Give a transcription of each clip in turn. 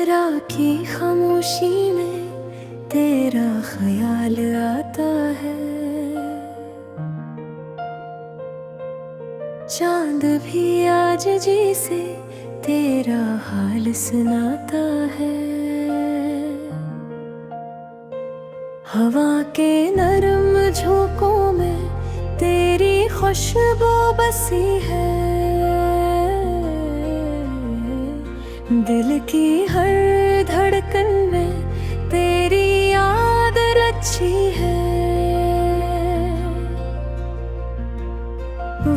रात की खामोशी में तेरा ख्याल आता है, चांद भी आज जी से तेरा हाल सुनाता है। हवा के नरम झोंकों में तेरी खुशबू बसी है, दिल की हर धड़कन में तेरी याद रची है।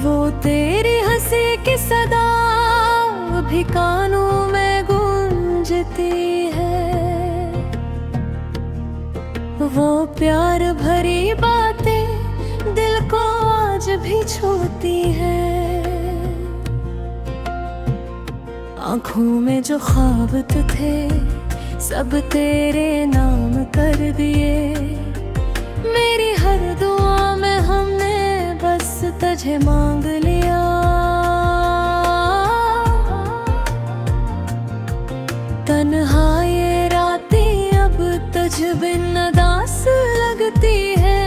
वो तेरी हंसी की सदा भी कानों में गूंजती है, वो प्यार भरी बातें दिल को आज भी छूती है। आँखों में जो ख्वाब थे सब तेरे नाम कर दिए, मेरी हर दुआ में हमने बस तुझे मांग लिया। तन्हा ये रातें अब तुझ बिन उदास लगती है,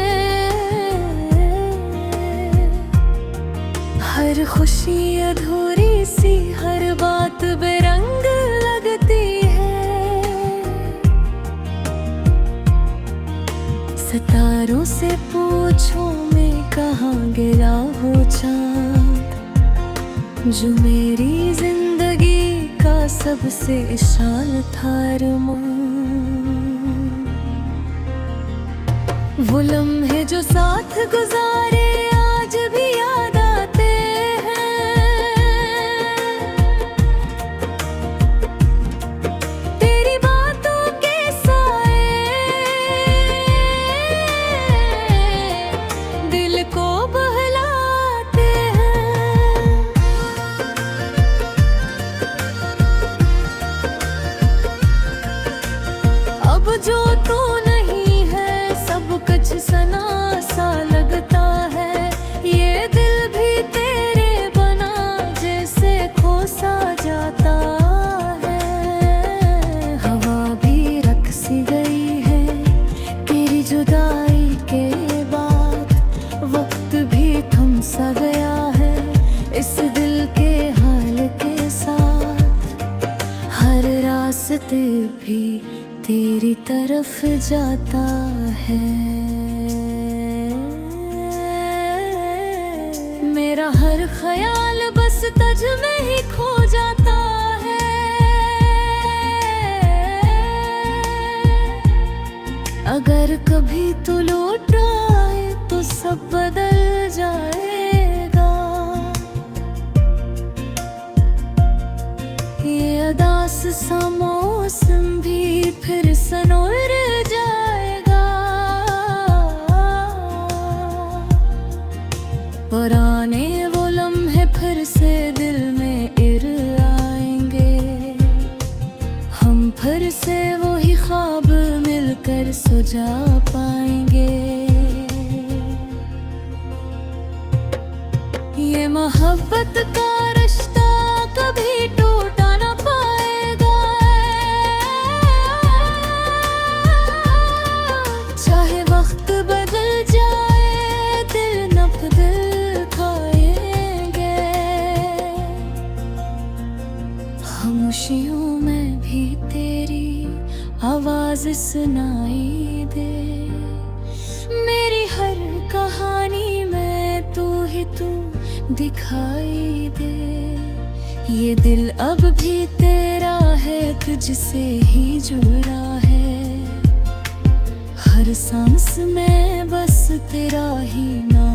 हर खुशी अधूरी सी, हर बात बेरंग लगती है। सितारों से पूछो मैं कहाँ गिरा हो चाँद, जो मेरी जिंदगी का सबसे शानदार वो लम्हे जो साथ गुजारे आज भी याद आते हैं। तेरी बातों के साए दिल को बहलाते हैं। अब जो तू नहीं है सब कुछ सना सा लगता है, ये दिल भी तेरे बना जैसे खो सा जाता है। हवा भी रख सी गई है तेरी जुदाई के बाद, वक्त भी थम सा गया है इस दिल के हाल के साथ। हर रास्ते भी तेरी तरफ जाता है, मेरा हर ख्याल बस तुझ में ही खो जाता है। अगर कभी तू लौट आए तो सब बदल जाएगा, ये उदास सा मौसम भी फिर सनोर जाएगा। पुराने वो लम्हे फिर से दिल में इर आएंगे, हम फिर से वही ख्वाब मिलकर सुजा पाएंगे। ये मोहब्बत का रिश्ता कभी टूटा ना पाएगा, चाहे वक्त बदल जाए दिल नफ दिल खाएंगे। खामोशियों में भी तेरी आवाज सुनाई दे, मेरी हर कहानी में तू ही तू दिखाई दे। ये दिल अब भी तेरा है, तुझसे ही जुड़ा है, हर सांस में बस तेरा ही नाम